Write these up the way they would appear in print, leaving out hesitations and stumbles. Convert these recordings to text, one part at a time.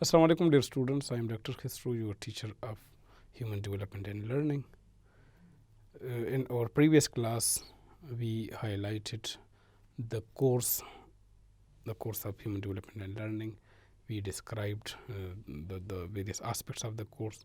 Assalamu alaikum dear students, I am Dr. Khusro, your teacher of Human Development and Learning. In our previous class we highlighted the course of Human Development and Learning. We described the various aspects of the course.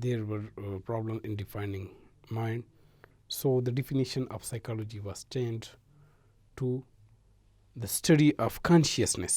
there were problem in defining mind, so the definition of psychology was changed to the study of consciousness.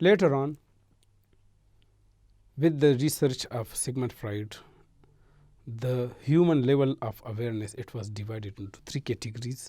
Later on, with the research of Sigmund Freud, the human level of awareness it was divided into 3 categories.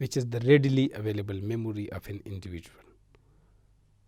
which is the readily available memory of an individual,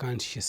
conscious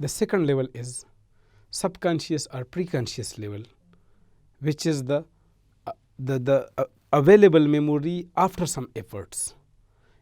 The second level is subconscious or preconscious level, which is the available memory after some efforts.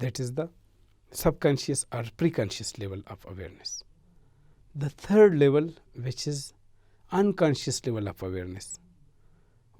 that is the subconscious or preconscious level of awareness. The third level, which is unconscious level of awareness,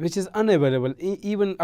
which is unavailable even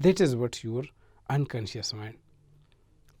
That is what your unconscious mind.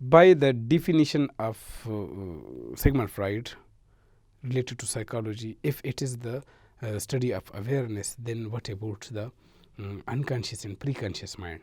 by the definition of Sigmund Freud related to psychology, if it is the study of awareness, then what about the unconscious and preconscious mind?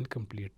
incomplete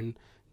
end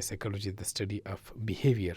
psychology is the study of behavior.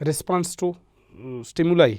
response to stimuli.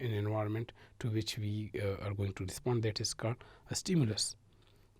in environment to which we are going to respond, that is called a stimulus.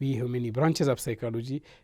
we have many branches of psychology.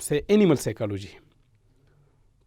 say animal psychology.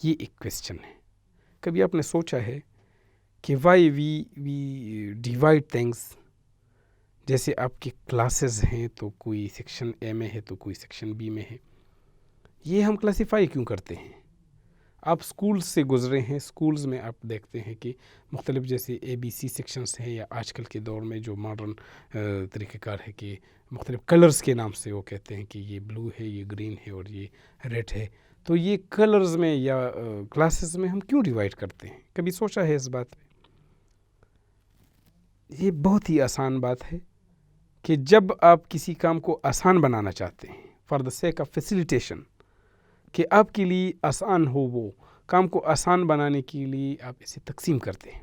یہ ایک question ہے. کبھی آپ نے سوچا ہے کہ why we divide things? جیسے آپ کی کلاسز ہیں تو کوئی سیکشن اے میں ہے تو کوئی سیکشن بی میں ہے. یہ ہم کلاسیفائی کیوں کرتے ہیں؟ آپ اسکولز سے گزرے ہیں، اسکولز میں آپ دیکھتے ہیں کہ مختلف جیسے اے بی سی سیکشنز ہیں، یا آج کل کے دور میں جو ماڈرن طریقہ کار ہے کہ مختلف کلرز کے نام سے وہ کہتے ہیں کہ یہ بلو ہے، یہ گرین ہے اور یہ ریڈ ہے. تو یہ کلرز میں یا کلاسز میں ہم کیوں ڈیوائڈ کرتے ہیں؟ کبھی سوچا ہے اس بات پہ؟ یہ بہت ہی آسان بات ہے کہ جب آپ کسی کام کو آسان بنانا چاہتے ہیں for the sake of facilitation, کہ آپ کے لیے آسان ہو، وہ کام کو آسان بنانے کے لیے آپ اسے تقسیم کرتے ہیں.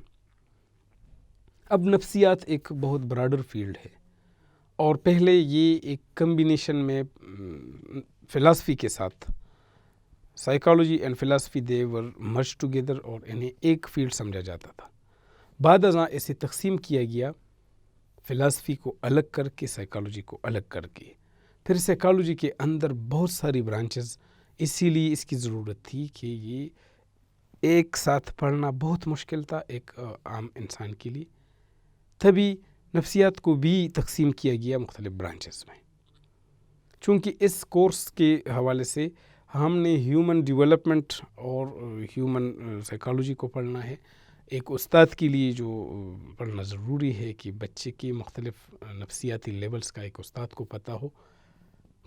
اب نفسیات ایک بہت براڈر فیلڈ ہے، اور پہلے یہ ایک کمبینیشن میں فلاسفی کے ساتھ psychology and philosophy they were merge together, اور انہیں ایک فیلڈ سمجھا جاتا تھا. بعد ازاں اسے تقسیم کیا گیا، فلاسفی کو الگ کر کے، سائیکالوجی کو الگ کر کے. پھر سائیکالوجی کے اندر بہت ساری برانچز، اسی لیے اس کی ضرورت تھی کہ یہ ایک ساتھ پڑھنا بہت مشکل تھا ایک عام انسان کے لیے. تبھی نفسیات کو بھی تقسیم کیا گیا مختلف برانچز میں. چونکہ اس کورس کے حوالے سے ہم نے ہیومن ڈیولپمنٹ اور ہیومن سائیکالوجی کو پڑھنا ہے. ایک استاد کے لیے جو پڑھنا ضروری ہے کہ بچے کے مختلف نفسیاتی لیولز کا ایک استاد کو پتہ ہو،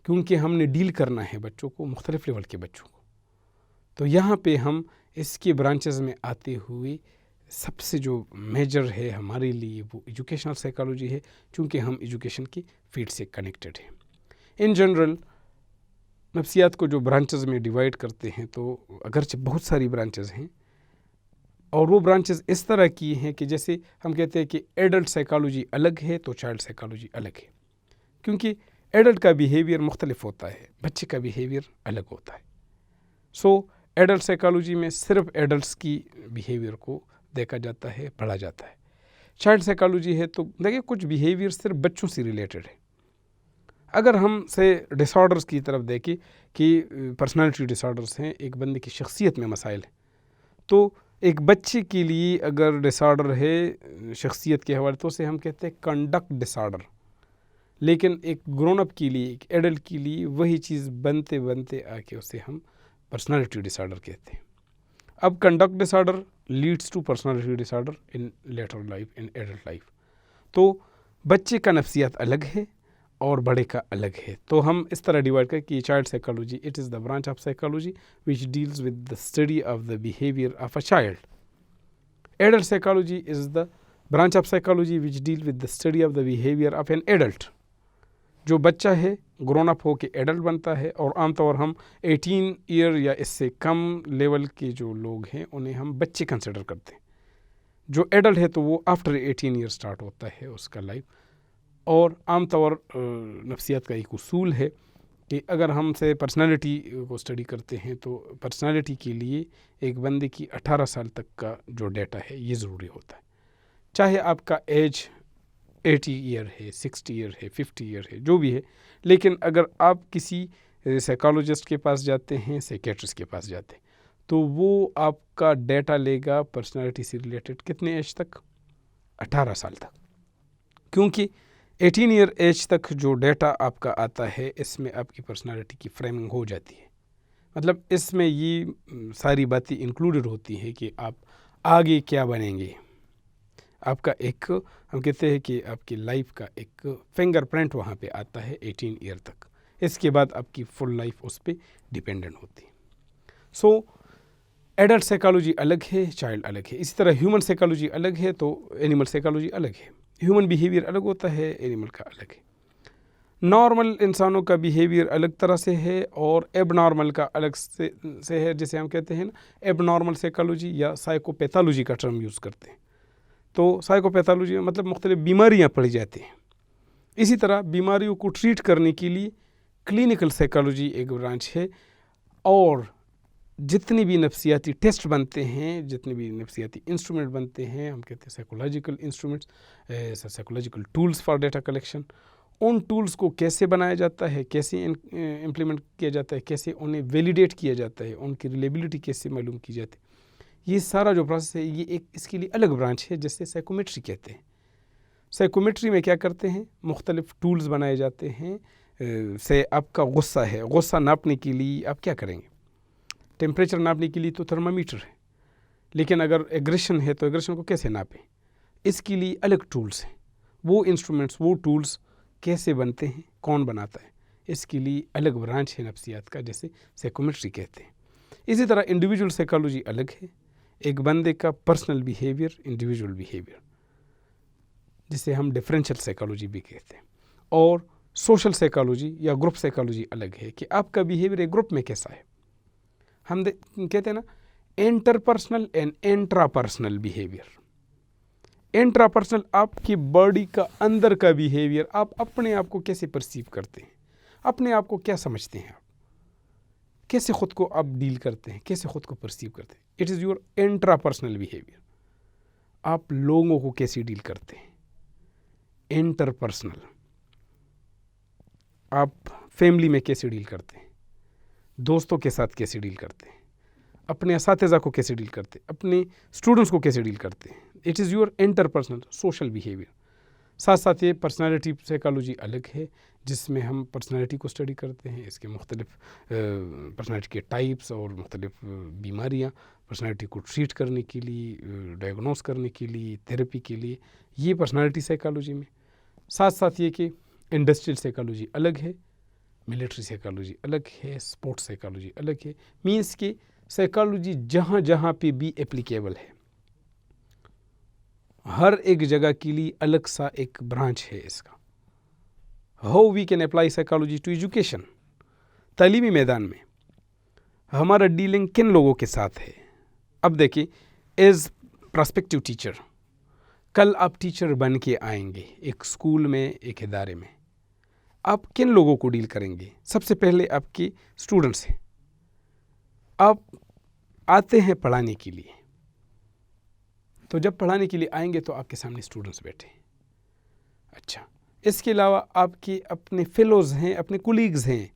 کیونکہ ہم نے ڈیل کرنا ہے بچوں کو، مختلف لیول کے بچوں کو. تو یہاں پہ ہم اس کے برانچز میں آتے ہوئے سب سے جو میجر ہے ہمارے لیے وہ ایجوکیشنل سائیکالوجی ہے، چونکہ ہم ایجوکیشن کی فیلڈ سے کنیکٹڈ ہیں. ان جنرل نفسیات کو جو برانچز میں ڈیوائڈ کرتے ہیں تو اگرچہ بہت ساری برانچز ہیں، اور وہ برانچز اس طرح کی ہیں کہ جیسے ہم کہتے ہیں کہ ایڈلٹ سائیکالوجی الگ ہے تو چائلڈ سائیکالوجی الگ ہے. کیونکہ ایڈلٹ کا بیہیویئر مختلف ہوتا ہے، بچے کا بیہیویئر الگ ہوتا ہے. سو ایڈلٹ سائیکالوجی میں صرف ایڈلٹس کی بیہیویئر کو دیکھا جاتا ہے، پڑھا جاتا ہے. چائلڈ سائیکالوجی ہے تو دیکھیں کچھ بیہیویئر صرف بچوں سے ریلیٹڈ ہے. اگر ہم سے ڈس آرڈرس کی طرف دیکھیں کہ پرسنالٹی ڈس آرڈرس ہیں، ایک بندے کی شخصیت میں مسائل ہیں، تو ایک بچے کے لیے اگر ڈس آرڈر ہے شخصیت کے حوالے تو اسے ہم کہتے ہیں کنڈکٹ ڈس آرڈر. لیکن ایک گرون اپ کے لیے، ایک ایڈلٹ کے لیے وہی چیز بنتے بنتے آ کے اسے ہم پرسنالٹی ڈس آرڈر کہتے ہیں. اب conduct disorder leads to personality disorder in later life, in adult life. تو بچے کا نفسیات الگ ہے اور بڑے کا الگ ہے. تو ہم اس طرح ڈیوائڈ کریں کہ child psychology it is the branch of psychology which deals with the study of the behavior of a child. Adult psychology is the branch of psychology which deals with the study of the behavior of an adult. جو بچہ ہے grown up ہو کے adult بنتا ہے، اور عام طور ہم 18 ایئر یا اس سے کم لیول کے جو لوگ ہیں انہیں ہم بچے کنسیڈر کرتے ہیں. جو ایڈلٹ ہے تو وہ آفٹر 18 ایئر سٹارٹ ہوتا ہے اس کا لائف. اور عام طور نفسیات کا ایک اصول ہے کہ اگر ہم سے پرسنالٹی کو اسٹڈی کرتے ہیں تو پرسنالٹی کے لیے ایک بندے کی 18 سال تک کا جو ڈیٹا ہے یہ ضروری ہوتا ہے. چاہے آپ کا ایج 80 ایئر ہے، 60 ایئر ہے، 50 ایئر ہے، جو بھی ہے. لیکن اگر آپ کسی سائیکالوجسٹ کے پاس جاتے ہیں، سائیکیٹرسٹ کے پاس جاتے ہیں، تو وہ آپ کا ڈیٹا لے گا پرسنالٹی سے ریلیٹڈ کتنے ایج تک؟ 18 سال تک. کیونکہ 18 ایئر ایج تک جو ڈیٹا آپ کا آتا ہے اس میں آپ کی پرسنالٹی کی فریمنگ ہو جاتی ہے. مطلب اس میں یہ ساری باتیں انکلوڈڈ ہوتی ہیں کہ آپ آگے کیا بنیں گے. آپ کا ایک ہم کہتے ہیں کہ آپ کی لائف کا ایک فنگر پرنٹ وہاں پہ آتا ہے 18 ایئر تک. اس کے بعد آپ کی فل لائف اس پہ ڈیپینڈنٹ ہوتی ہے. سو ایڈلٹ سائیکالوجی الگ ہے، چائلڈ الگ ہے. اسی طرح ہیومن سائیکالوجی الگ ہے تو اینیمل سائیکالوجی الگ ہے. ہیومن بیہیویئر الگ ہوتا ہے، اینیمل کا الگ ہے. نارمل انسانوں کا بیہیویئر الگ طرح سے ہے اور ایب نارمل کا الگ سے ہے، جسے ہم کہتے ہیں نا ایب نارمل سائیکالوجی یا سائیکوپیتھالوجی کا ٹرم یوز کرتے ہیں. تو سائیکوپیتھالوجی مطلب مختلف بیماریاں پڑھی جاتی ہیں. اسی طرح بیماریوں کو ٹریٹ کرنے کے لیے کلینکل سائیکالوجی ایک برانچ ہے. اور جتنے بھی نفسیاتی ٹیسٹ بنتے ہیں، جتنے بھی نفسیاتی انسٹرومنٹ بنتے ہیں، ہم کہتے ہیں psychological instruments, psychological tools for data collection, in tools کو کیسے بنایا جاتا ہے, کیسے امپلیمنٹ کیا جاتا ہے, کیسے انہیں ویلیڈیٹ کیا جاتا ہے, ان کی ریلیبلٹی کیسے معلوم کی جاتی ہے, یہ سارا جو پروسیس ہے یہ ایک اس کے لیے الگ برانچ ہے جسے سائیکومیٹری کہتے ہیں. سائیکومیٹری میں کیا کرتے ہیں, مختلف ٹولز بنائے جاتے ہیں. سے آپ کا غصہ ہے, غصہ ناپنے کے لیے آپ کیا کریں گے؟ ٹیمپریچر ناپنے کے لیے تو تھرمامیٹر ہے, لیکن اگر ایگریشن ہے تو ایگریشن کو کیسے ناپیں؟ اس کے لیے الگ ٹولز ہیں. وہ انسٹرومنٹس, وہ ٹولز کیسے بنتے ہیں, کون بناتا ہے, اس کے لیے الگ برانچ ہے نفسیات کا جیسے سائیکومیٹری کہتے ہیں. اسی طرح انڈیویجول سائیکالوجی الگ ہے, ایک بندے کا پرسنل بیہیویئر, انڈیویجول بیہیویئر جسے ہم ڈفرینشیل سائیکالوجی بھی کہتے ہیں, اور سوشل سائیکالوجی یا گروپ سائیکالوجی الگ ہے کہ آپ کا بیہیویئر ایک گروپ میں کیسا ہے. ہم کہتے ہیں نا interpersonal and intrapersonal behaviour. Intrapersonal آپ کی باڈی کا اندر کا بیہیویئر, آپ اپنے آپ کو کیسے پرسیو کرتے ہیں, اپنے آپ کو کیا سمجھتے ہیں, آپ کیسے خود کو آپ ڈیل کرتے ہیں, کیسے خود کو پرسیو کرتے ہیں. It is your intra personal behaviour. آپ لوگوں کو کیسے ڈیل کرتے ہیں. انٹر پرسنل, آپ فیملی میں کیسے ڈیل کرتے ہیں, دوستوں کے ساتھ کیسے ڈیل کرتے ہیں, اپنے اساتذہ کو کیسے ڈیل کرتے ہیں, اپنے اسٹوڈنٹس کو کیسے ڈیل کرتے ہیں. It is your interpersonal social behaviour. ساتھ ساتھ یہ پرسنالٹی سائیکالوجی الگ ہے جس میں ہم پرسنالٹی کو اسٹڈی کرتے ہیں, اس کے مختلف پرسنالٹی کے ٹائپس اور مختلف بیماریاں, پرسنالٹی کو ٹریٹ کرنے کے لیے, ڈائگنوز کرنے کے لیے, تھیراپی کے لیے, یہ پرسنالٹی سائیکالوجی میں. ساتھ ساتھ یہ کہ انڈسٹریل سائیکالوجی الگ ہے, ملٹری سائیکالوجی الگ ہے, اسپورٹس سائیکالوجی الگ ہے. مینس کہ سائیکالوجی جہاں جہاں پہ بھی اپلیکیبل ہے, ہر ایک جگہ کے لیے الگ سا ایک برانچ ہے اس کا. How we can apply psychology to education. تعلیمی میدان میں ہمارا ڈیلنگ کن لوگوں کے ساتھ ہے. اب دیکھیں, ایز پراسپیکٹیو ٹیچر, کل آپ ٹیچر بن کے آئیں گے ایک اسکول میں, ایک ادارے میں, آپ کن لوگوں کو ڈیل کریں گے؟ سب سے پہلے آپ کے اسٹوڈنٹس ہیں. آپ آتے ہیں پڑھانے کے لیے, تو جب پڑھانے کے لیے آئیں گے تو آپ کے سامنے اسٹوڈنٹس بیٹھے ہیں. اچھا, اس کے علاوہ آپ کے اپنے فیلوز ہیں, اپنے کولیگز ہیں,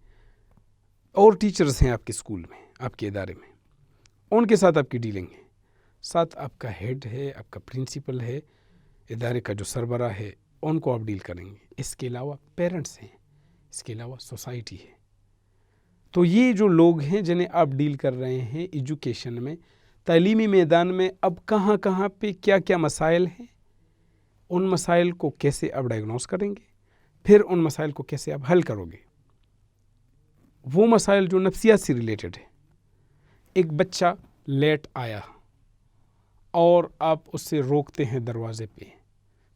اور ٹیچرز ہیں آپ کے اسکول میں, آپ کے ادارے میں, ان کے ساتھ آپ کی ڈیلنگ ہے. ساتھ آپ کا ہیڈ ہے, آپ کا پرنسپل ہے, ادارے کا جو سربراہ ہے, ان کو آپ ڈیل کریں گے. اس کے علاوہ پیرنٹس ہیں, اس کے علاوہ سوسائٹی ہے. تو یہ جو لوگ ہیں جنہیں آپ ڈیل کر رہے ہیں ایجوکیشن میں, تعلیمی میدان میں, اب کہاں کہاں پہ کیا کیا مسائل ہیں, ان مسائل کو کیسے آپ ڈائگنوز کریں گے, پھر ان مسائل کو کیسے آپ حل کرو گے. وہ مسائل جو نفسیات سے ریلیٹڈ ہے. ایک بچہ لیٹ آیا اور آپ اس سے روکتے ہیں دروازے پہ,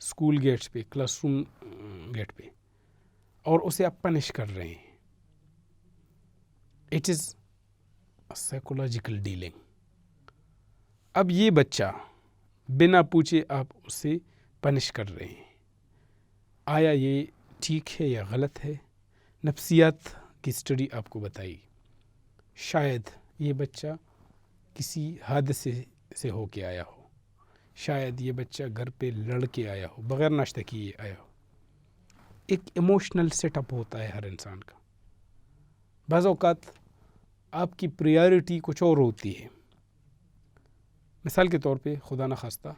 اسکول گیٹس پہ, کلاس روم گیٹ پہ, اور اسے آپ پنش کر رہے ہیں. It is psychological dealing. اب یہ بچہ بنا پوچھے آپ اسے پنش کر رہے ہیں. آیا یہ ٹھیک ہے یا غلط ہے؟ نفسیات کی اسٹڈی آپ کو بتائی. شاید یہ بچہ کسی حادثے سے ہو کے آیا ہو, شاید یہ بچہ گھر پہ لڑ کے آیا ہو, بغیر ناشتہ کیے آیا ہو. ایک ایموشنل سیٹ اپ ہوتا ہے ہر انسان کا. بعض اوقات آپ کی پریارٹی کچھ اور ہوتی ہے. مثال کے طور پہ, خدا نخواستہ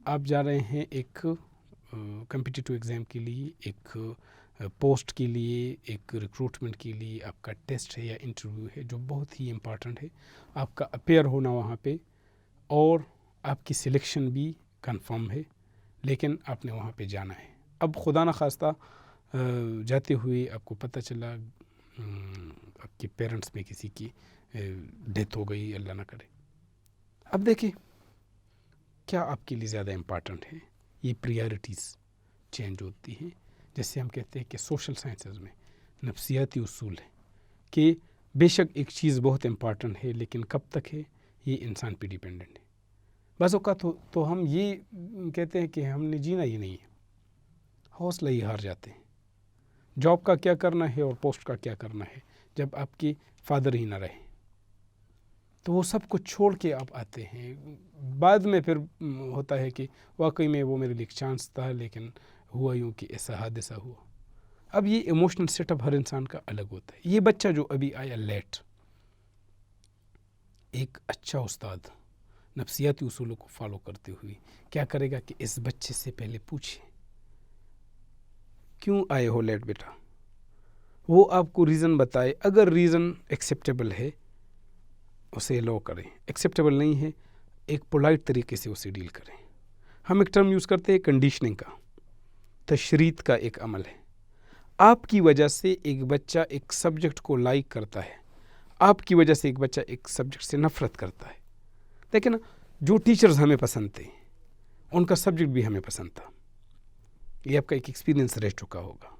آپ جا رہے ہیں ایک کمپٹیٹیو ایگزام کے لیے, ایک پوسٹ کے لیے, ایک ریکروٹمنٹ کے لیے آپ کا ٹیسٹ ہے یا انٹرویو ہے جو بہت ہی امپارٹنٹ ہے. آپ کا اپیئر ہونا وہاں پہ, اور آپ کی سلیکشن بھی کنفرم ہے, لیکن آپ نے وہاں پہ جانا ہے. اب خدا نخواستہ جاتے ہوئے آپ کو پتہ چلا آپ کے پیرنٹس میں کسی کی ڈیتھ ہو گئی, اللہ نہ کرے. اب دیکھیں کیا آپ کے لیے زیادہ امپارٹنٹ ہے. یہ پریارٹیز چینج ہوتی ہیں. جیسے ہم کہتے ہیں کہ سوشل سائنسز میں نفسیاتی اصول ہے کہ بے شک ایک چیز بہت امپارٹنٹ ہے, لیکن کب تک ہے یہ انسان پہ ڈیپینڈنٹ ہے. بعض اوقات تو ہم یہ کہتے ہیں کہ ہم نے جینا ہی نہیں ہے, حوصلہ ہی ہار جاتے ہیں. جاب کا کیا کرنا ہے اور پوسٹ کا کیا کرنا ہے جب آپ کے فادر ہی نہ رہے, تو وہ سب کچھ چھوڑ کے آپ آتے ہیں. بعد میں پھر ہوتا ہے کہ واقعی میں وہ میرے لیے ایک چانس تھا, لیکن ہوا یوں کہ ایسا حادثہ ہوا. اب یہ ایموشنل سیٹ اپ ہر انسان کا الگ ہوتا ہے. یہ بچہ جو ابھی آیا لیٹ، ایک اچھا استاد نفسیاتی اصولوں کو فالو کرتے ہوئے کیا کرے گا کہ اس بچے سے پہلے پوچھے کیوں آئے ہو لیٹ بیٹا، وہ آپ کو ریزن بتائے. اگر ریزن ایکسیپٹیبل ہے اسے لو کریں، ایکسیپٹیبل نہیں ہے ایک پولائٹ طریقے سے اسے ڈیل کریں. ہم ایک ٹرم یوز کرتے ہیں کنڈیشننگ کا، تشریط کا ایک عمل ہے. آپ کی وجہ سے ایک بچہ ایک سبجیکٹ کو لائک کرتا ہے، آپ کی وجہ سے ایک بچہ ایک سبجیکٹ سے نفرت کرتا ہے. دیکھیں نا، جو ٹیچرز ہمیں پسند تھے ان کا سبجیکٹ بھی ہمیں پسند تھا. یہ آپ کا ایک ایکسپیرینس رہ چکا ہوگا.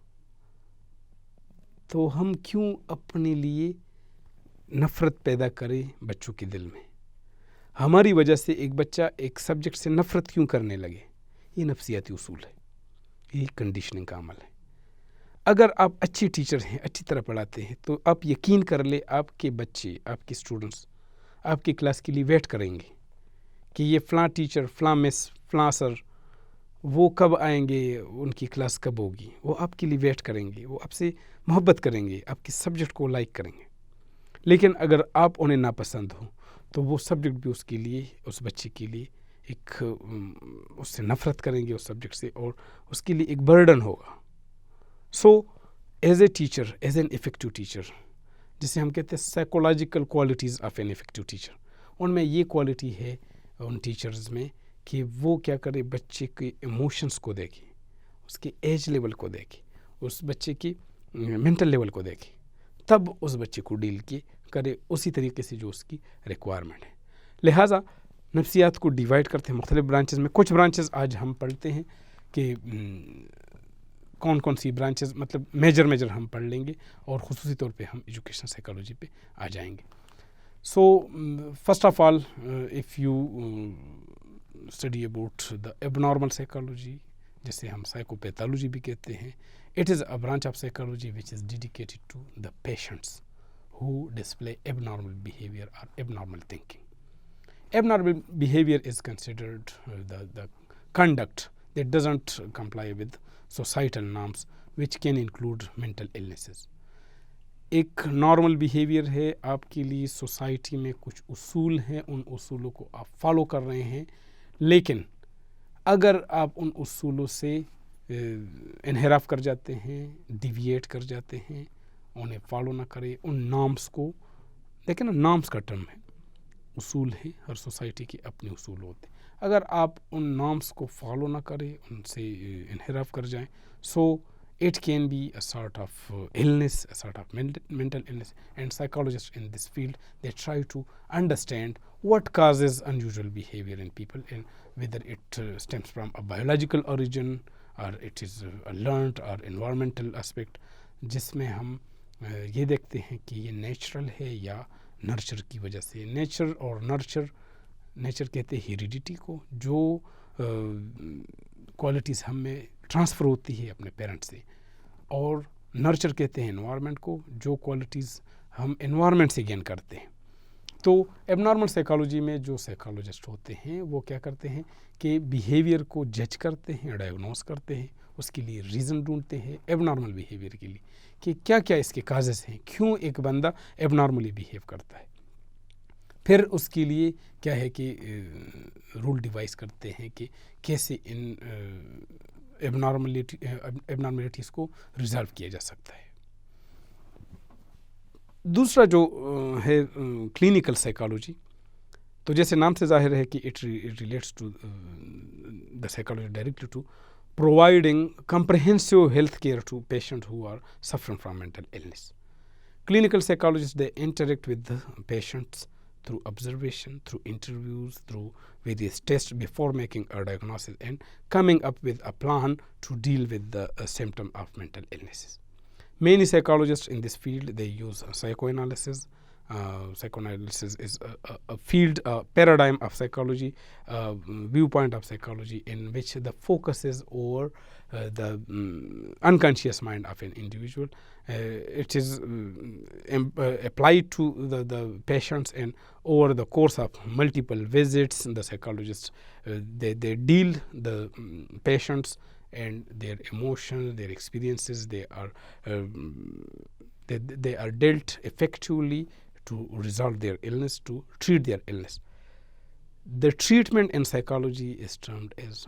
تو ہم کیوں اپنے لیے نفرت پیدا کریں بچوں کے دل میں؟ ہماری وجہ سے ایک بچہ ایک سبجیکٹ سے نفرت کیوں کرنے لگے؟ یہ نفسیاتی اصول ہے، یہ کنڈیشننگ کا عمل ہے. اگر آپ اچھے ٹیچر ہیں، اچھی طرح پڑھاتے ہیں، تو آپ یقین کر لیں آپ کے بچے، آپ کے اسٹوڈنٹس آپ کی کلاس کے لیے ویٹ کریں گے کہ یہ فلاں ٹیچر، فلاں مس، فلاں سر وہ کب آئیں گے، ان کی کلاس کب ہوگی. وہ آپ کے لیے ویٹ کریں گے، وہ آپ سے محبت کریں گے، آپ کے سبجیکٹ کو لائک کریں گے. لیکن اگر آپ انہیں ناپسند ہو تو وہ سبجیکٹ بھی اس کے لیے، اس بچے کے لیے ایک اس سے نفرت کریں گے اس سبجیکٹ سے، اور اس کے لیے ایک برڈن ہوگا. So as a teacher, as an effective teacher, جسے ہم کہتے ہیں psychological qualities of an effective teacher, ان میں یہ کوالٹی ہے ان ٹیچرز میں کہ وہ کیا کرے، بچے کے ایموشنس کو دیکھے، اس کے ایج لیول کو دیکھے، اس بچے کی مینٹل لیول کو دیکھے، تب اس بچے کو ڈیل کرے اسی طریقے سے جو اس کی ریکوائرمنٹ ہے. لہٰذا نفسیات کو ڈیوائڈ کرتے ہیں مختلف برانچز میں. کچھ برانچز آج ہم پڑھتے ہیں کہ کون کون سی برانچز، مطلب میجر ہم پڑھ لیں گے، اور خصوصی طور پہ ہم ایجوکیشن سائیکالوجی پہ آ جائیں گے. So first of all if you study about the abnormal psychology, جسے ہم سائیکوپیتھولوجی بھی کہتے ہیں، it is a branch of psychology which is dedicated to the patients who display abnormal behavior or abnormal thinking. Abnormal behavior is considered the conduct that doesn't comply with societal norms, which can include mental illnesses. ایک normal behaviour ہے آپ کے لیے، society میں کچھ اصول ہیں، ان اصولوں کو آپ فالو کر رہے ہیں، لیکن اگر آپ ان اصولوں سے انحراف کر جاتے ہیں، ڈیویٹ کر جاتے ہیں، انہیں فالو نہ کرے، ان نارمس کو دیکھیں نا، نارمس کا ٹرم ہے، اصول ہیں، ہر سوسائٹی کے اپنے اصول ہوتے ہیں. اگر آپ ان نارمس کو فالو نہ کریں، ان سے انحراف کر جائیں، so it can be a sort of illness, a sort of mental illness. And psychologists in this field, they try to understand what causes unusual behavior in people, and whether it stems from a biological origin or it is a learned or environmental aspect، جس میں ہم یہ دیکھتے ہیں کہ یہ natural ہے یا نرچر کی وجہ سے. نیچر اور نیچر کہتے ہیں ہیریڈیٹی کو، جو کوالٹیز ہم میں ٹرانسفر ہوتی ہے اپنے پیرنٹ سے، اور نرچر کہتے ہیں انوائرمنٹ کو، جو کوالٹیز ہم انوائرمنٹ سے گین کرتے ہیں. تو ایب نارمل سائیکالوجی میں جو سائیکالوجسٹ ہوتے ہیں وہ کیا کرتے ہیں کہ بیہیویئر کو جج کرتے ہیں، ڈائگنوز کرتے ہیں، اس کے لیے ریزن ڈھونڈتے ہیں ایب نارمل بیہیویئر کے لیے کہ کیا کیا اس کے کازز ہیں، کیوں ایک بندہ ایب نارملی بیہیو کرتا ہے. پھر اس کے لیے کیا ہے کہ رول ڈیوائز کرتے ہیں کہ کیسے ان ایب نارملٹیز کو ریزالو کیا جا سکتا ہے. دوسرا جو ہے کلینکل سائیکالوجی، تو جیسے نام سے ظاہر ہے کہ it relates to the psychology directly to providing comprehensive health care to patients who are suffering from mental illness. Clinical psychologists, they interact with the patients through observation, through interviews, through various tests before making a diagnosis and coming up with a plan to deal with the symptom of mental illnesses. Many psychologists in this field, they use psychoanalysis. Psychoanalysis is a field, a paradigm of psychology, viewpoint of psychology in which the focus is over the unconscious mind of an individual. It is applied to the patients, and over the course of multiple visits, the psychologists they deal the patients and their emotions, their experiences, they are dealt effectively to resolve their illness, to treat their illness. The treatment in psychology is termed as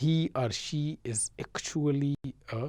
he or she is actually a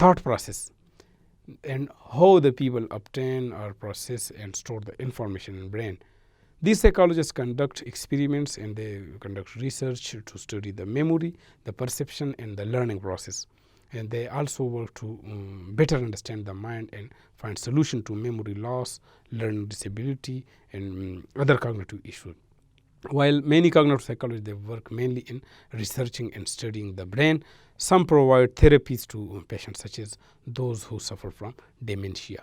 thought process and how the people obtain or process and store the information in brain. These psychologists conduct experiments and they conduct research to study the memory, the perception and the learning process. And they also work to better understand the mind and find solution to memory loss, learning disability and other cognitive issues. While many cognitive psychologists, they work mainly in researching and studying the brain, some provide therapies to patients such as those who suffer from dementia.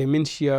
dementia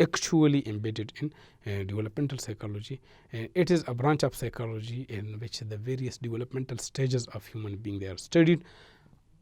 actually embedded in developmental psychology. It is a branch of psychology in which the various developmental stages of human being they are studied.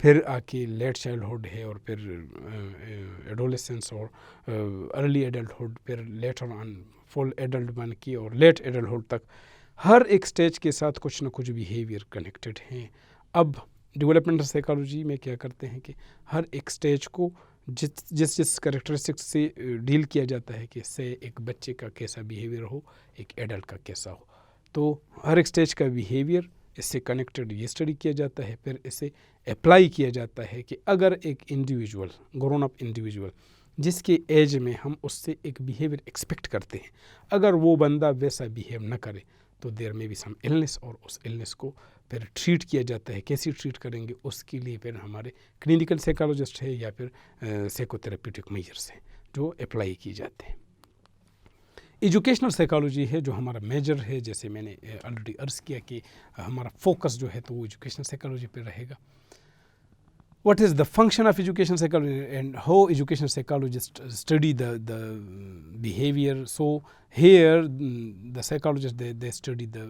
پھر آ کے late childhood ہے، اور پھر adolescence اور early adulthood, پھر later on full adult بن کے اور late adulthood تک، ہر ایک سٹیج کے ساتھ کچھ نہ کچھ بیہیویئر کنیکٹڈ ہیں۔ اب ڈیولپمنٹل سائیکالوجی میں کیا کرتے ہیں کہ ہر ایک سٹیج کو جس کریکٹرسٹکس سے ڈیل کیا جاتا ہے کہ اس سے ایک بچے کا کیسا بیہیویئر ہو، ایک ایڈلٹ کا کیسا ہو، تو ہر ایک سٹیج کا بیہیویئر اس سے کنیکٹڈ یہ اسٹڈی کیا جاتا ہے، پھر اسے اپلائی کیا جاتا ہے کہ اگر ایک انڈیویجول، گرون اپ انڈیویجول، جس کے ایج میں ہم اس سے ایک بیہیویئر ایکسپیکٹ کرتے ہیں، اگر وہ بندہ ویسا بیہیو نہ کرے تو دیر میں بھی سم النس، اور اس النس کو پھر ٹریٹ کیا جاتا ہے۔ کیسی ٹریٹ کریں گے اس کے لیے پھر ہمارے کلینکل سائیکالوجسٹ ہے یا پھر سائیکو تھراپیوٹک میجرس ہیں جو اپلائی کی جاتے ہیں۔ ایجوکیشنل سائیکالوجی ہے جو ہمارا میجر ہے، جیسے میں نے آلریڈی عرض کیا کہ ہمارا فوکس جو ہے تو وہ ایجوکیشنل سائیکالوجی پہ رہے گا۔ What is the function of educational psychology and how educational psychologists study the behavior? So here the psychologists they study the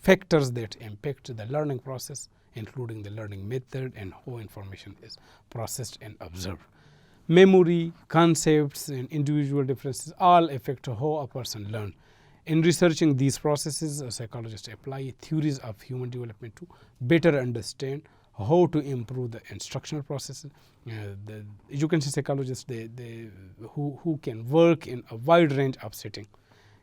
factors that impact the learning process, including the learning method and how information is processed and observed. Memory, concepts and individual differences all affect how a person learns. In researching these processes, psychologists apply theories of human development to better understand how to improve the instructional processes. The education psychologists who can work in a wide range of settings,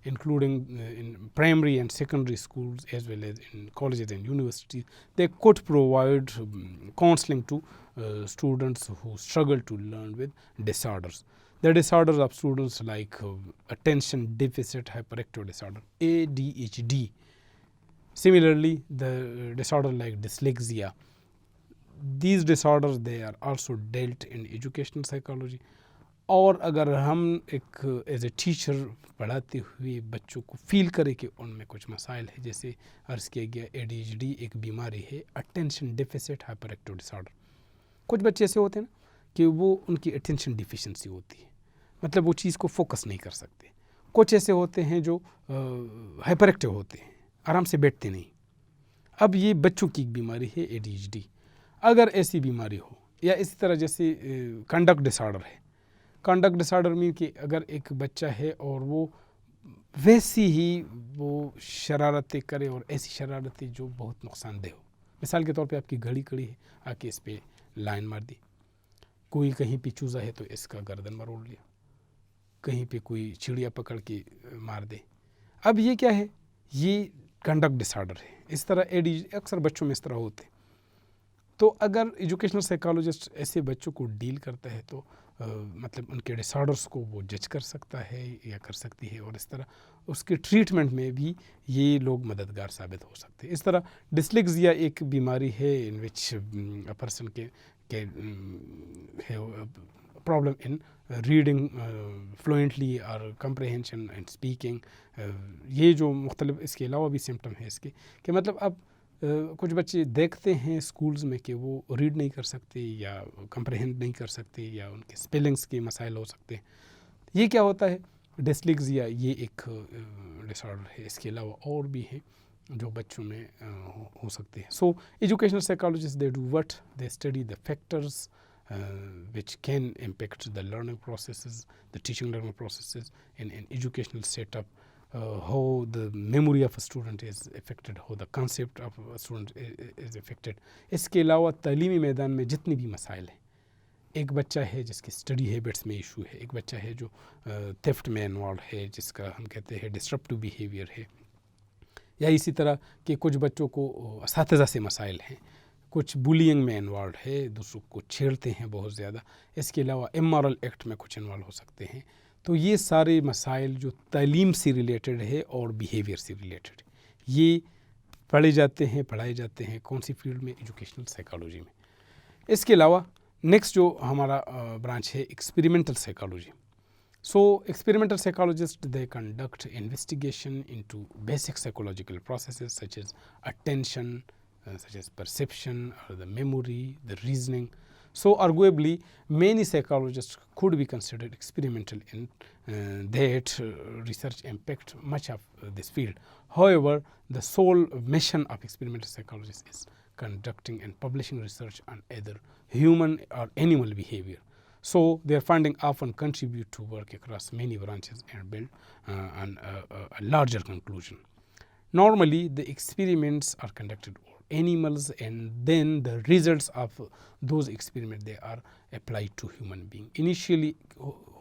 including in primary and secondary schools as well as in colleges and universities, they could provide counseling to students who struggle to learn with disorders. The disorders of students like attention deficit hyperactive disorder, ADHD. Similarly, the disorder like dyslexia. These disorders they are also dealt in educational psychology. اور اگر ہم ایک as a teacher پڑھاتے ہوئے بچوں کو فیل کرے کہ ان میں کچھ مسائل ہے، جیسے عرض کیا گیا ADHD ایک بیماری ہے، اٹینشن ڈیفیسٹ ہائپر ایکٹیو ڈس آرڈر۔ کچھ بچے ایسے ہوتے ہیں نا کہ وہ ان کی اٹینشن ڈیفیشنسی ہوتی ہے، مطلب وہ چیز کو فوکس نہیں کر سکتے۔ کچھ ایسے ہوتے ہیں جو ہائپر ایکٹیو ہوتے ہیں، آرام سے بیٹھتے نہیں۔ اب یہ بچوں کی ایک بیماری ہے ADHD۔ اگر ایسی بیماری ہو یا اسی طرح جیسے کنڈکٹ ڈس آرڈر ہے، کنڈکٹ ڈس آرڈر مین کہ اگر ایک بچہ ہے اور وہ ویسی ہی وہ شرارتیں کرے اور ایسی شرارتیں جو بہت نقصان دہ ہو، مثال کے طور پہ آپ کی گھڑی کڑی ہے، آ کے اس پہ لائن مار دی، کوئی کہیں پہ چوزا ہے تو اس کا گردن مروڑ لیا، کہیں پہ کوئی چڑیا پکڑ کے مار دے۔ اب یہ کیا ہے؟ یہ کنڈکٹ ڈس آرڈر ہے۔ اس طرح ADHD اکثر بچوں میں اس طرح ہوتے ہیں۔ تو اگر ایجوکیشنل سائیکالوجسٹ ایسے بچوں کو ڈیل کرتا ہے تو مطلب ان کے ڈس آرڈرس کو وہ جج کر سکتا ہے یا کر سکتی ہے، اور اس طرح اس کے ٹریٹمنٹ میں بھی یہ لوگ مددگار ثابت ہو سکتے ہیں۔ اس طرح ڈسلیکزیا ایک بیماری ہے ان وچ اے پرسن کے پرابلم ان ریڈنگ فلوئنٹلی اور کمپریہنشن اینڈ اسپیکنگ۔ یہ جو مختلف اس کے علاوہ بھی سمٹم ہے اس کے کہ مطلب اب کچھ بچے دیکھتے ہیں اسکولز میں کہ وہ ریڈ نہیں کر سکتے یا کمپریہنڈ نہیں کر سکتے یا ان کے اسپیلنگس کے مسائل ہو سکتے ہیں۔ یہ کیا ہوتا ہے؟ ڈسلیکزیا یہ ایک ڈس آرڈر ہے۔ اس کے علاوہ اور بھی ہیں جو بچوں میں ہو سکتے ہیں۔ So educational psychologist they do what they study the factors which can impact the learning processes, the teaching learning processes in an educational setup. How the memory of a student is affected, how the concept of a student is affected. اس کے علاوہ تعلیمی میدان میں جتنی بھی مسائل ہیں، ایک بچہ ہے جس کی اسٹڈی ہیبٹس میں ایشو ہے، ایک بچہ ہے جو تھیفٹ میں انوالو ہے جس کا ہم کہتے ہیں ڈسٹرپٹیو بیہیویئر ہے، یا اسی طرح کہ کچھ بچوں کو اساتذہ سے مسائل ہیں، کچھ بولینگ میں انوالوڈ ہے، دوسروں کو چھیڑتے ہیں بہت زیادہ، اس کے علاوہ امورل ایکٹ میں کچھ انوالو ہو سکتے ہیں۔ تو یہ سارے مسائل جو تعلیم سے ریلیٹڈ ہے اور بیہیویئر سے ریلیٹڈ، یہ پڑھائے جاتے ہیں کون سی فیلڈ میں؟ ایجوکیشنل سائیکالوجی میں۔ اس کے علاوہ نیکسٹ جو ہمارا برانچ ہے experimental psychology. So experimental psychologist they conduct investigation into basic psychological processes such as attention, such as perception or the memory, the reasoning. So arguably many psychologists could be considered experimental in that research impact much of this field. However, the sole mission of experimental psychologists is conducting and publishing research on either human or animal behavior. So their funding often contribute to work across many branches and build on a larger conclusion. Normally, the experiments are conducted on animals, and then the results of those experiments they are applied to human being. Initially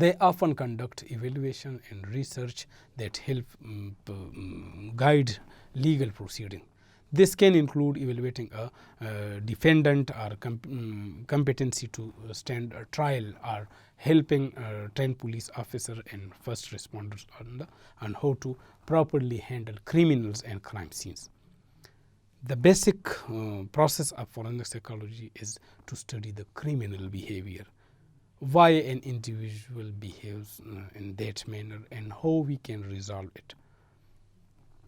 They often conduct evaluation and research that help guide legal proceeding. This can include evaluating a defendant or competency to stand a trial, or helping train police officer and first responders on how to properly handle criminals and crime scenes. The basic process of forensic psychology is to study the criminal behavior, why an individual behaves in that manner and how we can resolve it.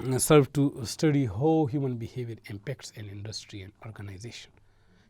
serve to study how human behavior impacts an industry and organization.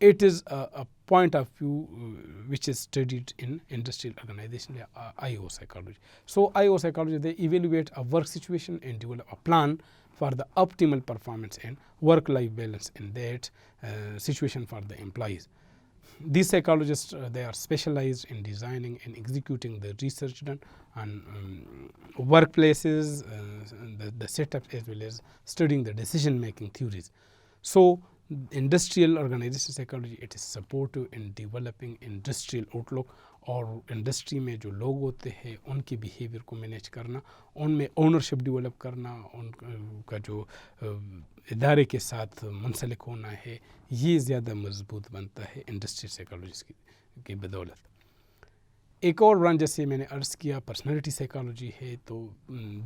It is a point of view which is studied in industrial organization, IO psychology. So IO psychology, they evaluate a work situation and develop a plan for the optimal performance and work-life balance in that situation for the employees. These psychologists, they are specialized in designing and executing the research done on workplaces, the setup, as well as studying the decision-making theories. So Industrial organization psychology, it is supportive in developing industrial outlook, اور industry میں جو لوگ ہوتے ہیں ان کے behaviour کو manage کرنا، ان میں اونرشپ ڈیولپ کرنا، ان کا جو ادارے کے ساتھ منسلک ہونا ہے، یہ زیادہ مضبوط بنتا ہے انڈسٹریل سائیکالوجی کی بدولت۔ ایک اور برانچ جیسے میں نے عرض کیا پرسنالٹی سائیکالوجی ہے، تو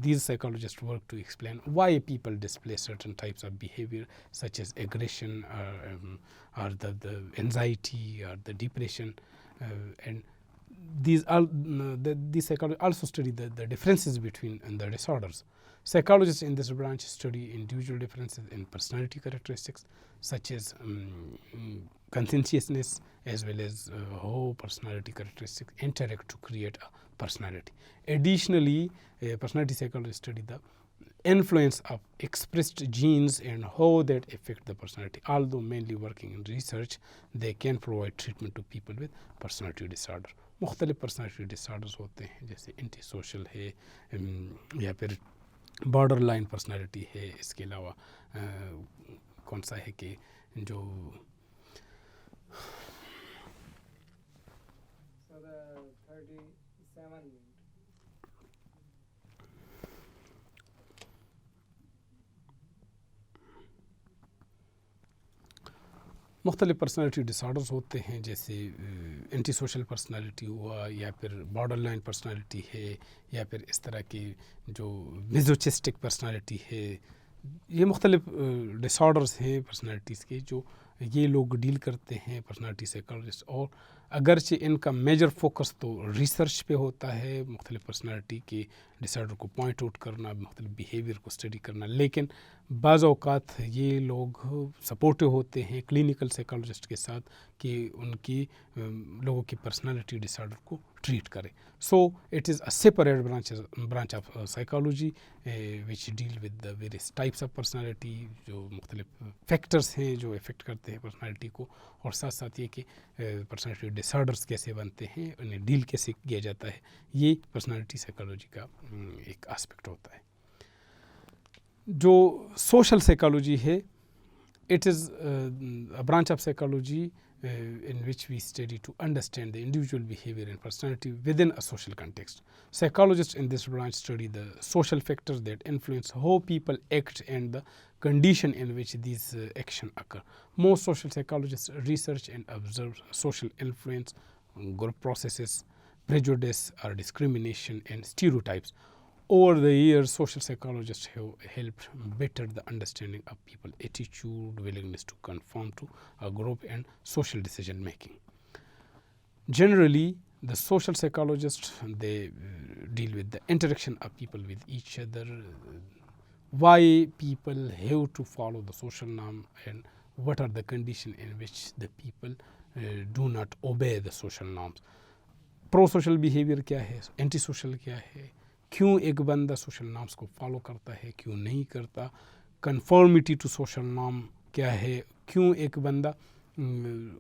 these psychologists work to explain why people display certain types of behaviour such as aggression اور دا اینزائٹی اور the depression and these psychologists also study the differences between the disorders. Psychologists in this branch study individual differences in personality characteristics such as conscientiousness, as well as how personality characteristics interact to create a personality. Additionally, personality psychologists study the influence of expressed genes and how that affect the personality. Although mainly working in research, they can provide treatment to people with personality disorder. مختلف personality disorders ہوتے ہیں، جیسے anti social ہے یا پھر border line personality ہے، اس کے علاوہ کون سا ہے کہ جو مختلف پرسنالٹی ڈسارڈرز ہوتے ہیں، جیسے اینٹی سوشل پرسنالٹی ہوا، یا پھر بارڈر لائن پرسنالٹی ہے، یا پھر اس طرح کی جو میزوچسٹک پرسنالٹی ہے۔ یہ مختلف ڈسارڈرز ہیں پرسنالٹیز کے جو یہ لوگ ڈیل کرتے ہیں پرسنالٹی سائیکالوجسٹ، اور اگرچہ ان کا میجر فوکس تو ریسرچ پہ ہوتا ہے، مختلف پرسنالٹی کے ڈسارڈر کو پوائنٹ آؤٹ کرنا، مختلف بیہیویئر کو اسٹڈی کرنا، لیکن بعض اوقات یہ لوگ سپورٹو ہوتے ہیں کلینکل سائیکالوجسٹ کے ساتھ کہ ان کی لوگوں کی پرسنالٹی ڈسارڈر کو ٹریٹ کرے۔ So it is a separate branch of psychology which deal with the various types of personality, جو مختلف فیکٹرز ہیں جو افیکٹ کرتے ہیں پرسنالٹی کو، اور ساتھ ساتھ یہ کہ پرسنالٹی ڈسارڈرز کیسے بنتے ہیں، انہیں ڈیل کیسے کیا جاتا ہے، یہ پرسنالٹی سائیکالوجی کا ایک آسپیکٹ ہوتا ہے۔ جو سوشل سائیکالوجی ہے، it is a branch of psychology in which we study to understand the individual behavior and personality within a social context. Psychologists in this branch study the social factors that influence how people act and the condition in which these actions occur. Most social psychologists research and observe social influence, group processes, prejudice or discrimination and stereotypes. Over the years, social psychologists have helped better the understanding of people's attitude, willingness to conform to a group, and social decision making. Generally, the social psychologists, they deal with the interaction of people with each other, why people have to follow the social norm, and what are the conditions in which the people do not obey the social norms. Pro-social behavior کیا ہے، anti social کیا ہے، کیوں ایک بندہ social norms کو follow کرتا ہے، کیوں نہیں کرتا، کنفارمیٹی ٹو سوشل نارم کیا ہے، کیوں ایک بندہ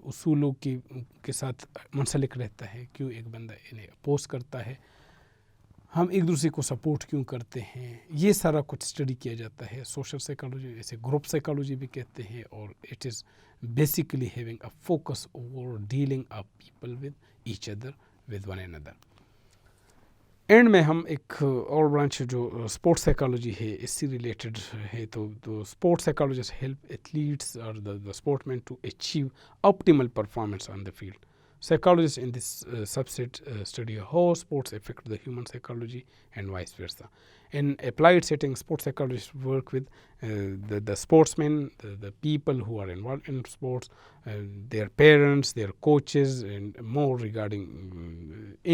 اصولوں کے ساتھ منسلک رہتا ہے، کیوں ایک بندہ انہیں اپوز کرتا ہے، ہم ایک دوسرے کو سپورٹ کیوں کرتے ہیں، یہ سارا کچھ اسٹڈی کیا جاتا ہے۔ سوشل سائیکالوجی اسے گروپ سائیکالوجی بھی کہتے ہیں، اور it is basically having a focus over dealing of people with each other with one and other. And میں ہم ایک اور برانچ جو اسپورٹس سائیکالوجی ہے اس سے ریلیٹڈ ہے، تو اسپورٹس سائیکالوجسٹ ہیلپ ایتھلیٹس اور the sportsman to achieve optimal performance on the field. Psychologists in this subset study how sports affect the human psychology and vice versa. In applied settings, sports psychologists work with the sportsmen, the people who are involved in sports, their parents, their coaches, and more regarding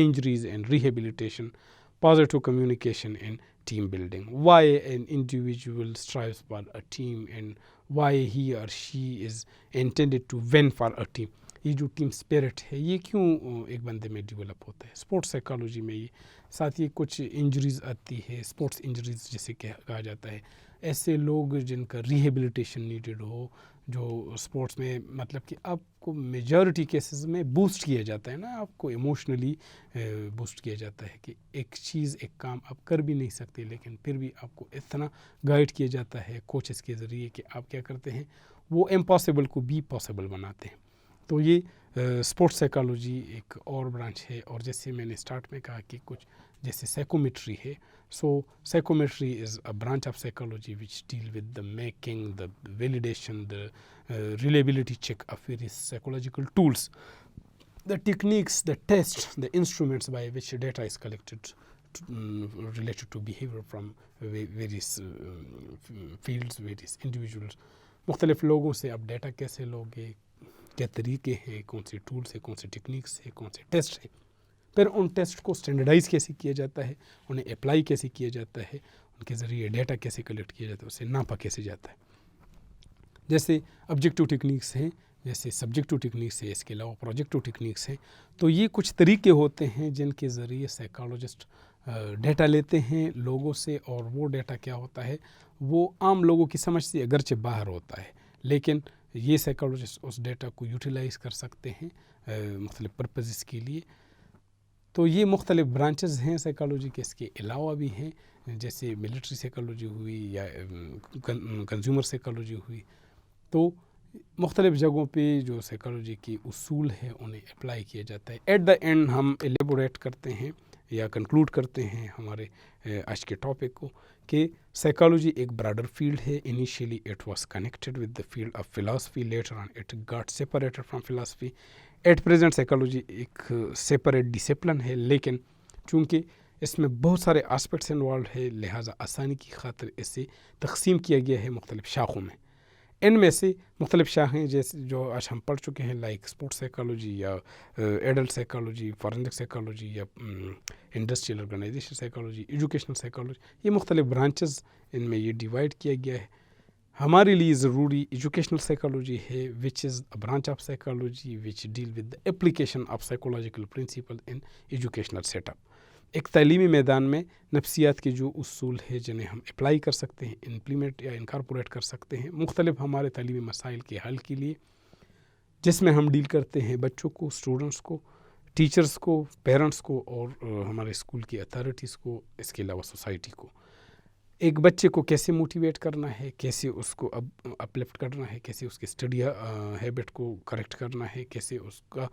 injuries and rehabilitation, positive communication and team building. Why an individual strives for a team and why he or she is intended to win for a team. یہ جو team spirit ہے یہ کیوں ایک بندے میں develop ہوتا ہے، اسپورٹس سائیکالوجی میں یہ ساتھ ہی کچھ انجریز آتی ہے، اسپورٹس انجریز جسے کہا جاتا ہے، ایسے لوگ جن کا ریہیبلیٹیشن نیڈڈ ہو، جو اسپورٹس میں مطلب کہ آپ کو میجورٹی کیسز میں بوسٹ کیا جاتا ہے نا، آپ کو ایموشنلی بوسٹ کیا جاتا ہے کہ ایک چیز ایک کام آپ کر بھی نہیں سکتے، لیکن پھر بھی آپ کو اتنا گائیڈ کیا جاتا ہے کوچز کے ذریعے کہ آپ کیا کرتے ہیں وہ امپاسبل کو بھی پاسبل بناتے ہیں. تو یہ اسپورٹس سائیکالوجی ایک اور برانچ ہے. اور جیسے میں نے اسٹارٹ میں کہا کہ کچھ جیسے سائیکومیٹری ہے. So psychometry is a branch of psychology which deal with the making, the validation, the reliability check of various psychological tools, the techniques, the tests, the instruments by which data is collected related to behavior from various fields, various individuals. مختلف لوگوں سے آپ data کیسے لوگے, کیا طریقے ہیں, کون سے ٹولس ہیں, کون سے ٹیکنیکس ہیں, کون سے ٹیسٹ ہیں. پھر ان ٹیسٹ کو اسٹینڈرڈائز کیسے کیا جاتا ہے, انہیں اپلائی کیسے کیا جاتا ہے, ان کے ذریعے ڈیٹا کیسے کلیکٹ کیا جاتا ہے, اسے ناپا کیسے جاتا ہے. جیسے آبجیکٹو ٹیکنیکس ہیں, جیسے سبجیکٹو ٹیکنیکس ہے, اس کے علاوہ پروجیکٹو ٹیکنیکس ہیں. تو یہ کچھ طریقے ہوتے ہیں جن کے ذریعے سائیکالوجسٹ ڈیٹا لیتے ہیں لوگوں سے, اور وہ ڈیٹا کیا ہوتا ہے, وہ عام لوگوں کی سمجھ سے اگرچہ باہر ہوتا ہے, لیکن یہ سائیکالوجسٹ اس ڈیٹا کو یوٹیلائز کر سکتے ہیں مختلف پرپزز کے لیے. تو یہ مختلف برانچز ہیں سائیکالوجی کے. اس کے علاوہ بھی ہیں جیسے ملٹری سائیکالوجی ہوئی یا کنزیومر سائیکالوجی ہوئی. تو مختلف جگہوں پہ جو سائیکالوجی کی اصول ہیں انہیں اپلائی کیا جاتا ہے. ایٹ دا اینڈ ہم ایلیبوریٹ کرتے ہیں یا کنکلوڈ کرتے ہیں ہمارے آج کے ٹاپک کو کہ سائیکالوجی ایک براڈر فیلڈ ہے. Initially it was connected with the field of philosophy, later on it got separated from philosophy. At present psychology ایک سیپریٹ ڈسپلن ہے, لیکن چونکہ اس میں بہت سارے آسپیکٹس انوالوڈ ہے, لہٰذا آسانی کی خاطر اسے تقسیم کیا گیا ہے مختلف شاخوں میں. ان میں سے مختلف شاخیں جیسے جو آج ہم پڑھ چکے ہیں, لائک اسپورٹس سائیکالوجی یا ایڈلٹ سائیکالوجی, فورینسک سائیکالوجی یا industrial organization psychology, educational psychology, یہ مختلف برانچز ان میں یہ ڈیوائڈ کیا گیا ہے. ہمارے لیے ضروری ایجوکیشنل سائیکالوجی ہے, which is a branch of psychology which deal with the application of psychological principle in educational setup. ایک تعلیمی میدان میں نفسیات کے جو اصول ہیں جنہیں ہم اپلائی کر سکتے ہیں, امپلیمنٹ یا انکارپوریٹ کر سکتے ہیں مختلف ہمارے تعلیمی مسائل کے حل کے لیے, جس میں ہم ڈیل کرتے ہیں بچوں کو, اسٹوڈنٹس کو, ٹیچرز کو, پیرنٹس کو, اور ہمارے اسکول کی اتھارٹیز کو, اس کے علاوہ سوسائٹی کو. ایک بچے کو کیسے موٹیویٹ کرنا ہے, کیسے اس کو اپلفٹ کرنا ہے, کیسے اس کے اسٹڈی ہیبٹ کو کریکٹ کرنا ہے, کیسے اس کا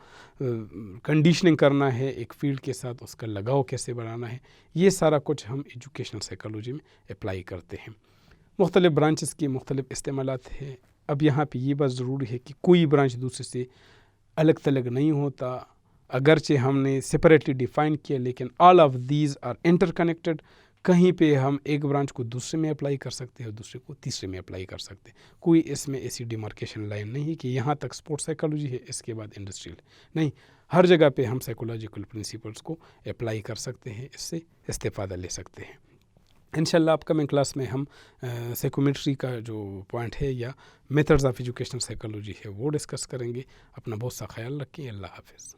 کنڈیشننگ کرنا ہے ایک فیلڈ کے ساتھ, اس کا لگاؤ کیسے بنانا ہے, یہ سارا کچھ ہم ایجوکیشنل سائیکالوجی میں اپلائی کرتے ہیں. مختلف برانچز کی مختلف استعمالات ہیں. اب یہاں پہ یہ بات ضروری ہے کہ کوئی برانچ دوسرے سے الگ تلگ نہیں ہوتا, اگرچہ ہم نے سپریٹلی ڈیفائن کیا, لیکن all of these are interconnected. کہیں پہ ہم ایک برانچ کو دوسرے میں اپلائی کر سکتے ہیں اور دوسرے کو تیسرے میں اپلائی کر سکتے ہیں. کوئی اس میں ایسی ڈیمارکیشن لائن نہیں کہ یہاں تک اسپورٹس سائیکالوجی ہے, اس کے بعد انڈسٹریل نہیں. ہر جگہ پہ ہم سائیکولوجیکل پرنسپلس کو اپلائی کر سکتے ہیں, اس سے استفادہ لے سکتے ہیں. انشاءاللہ اپ کمنگ کلاس میں ہم سائیکومیٹری کا جو پوائنٹ ہے یا میتھڈز آف ایجوکیشنل سائیکالوجی ہے وہ ڈسکس کریں گے. اپنا بہت سا خیال رکھیں. اللہ حافظ.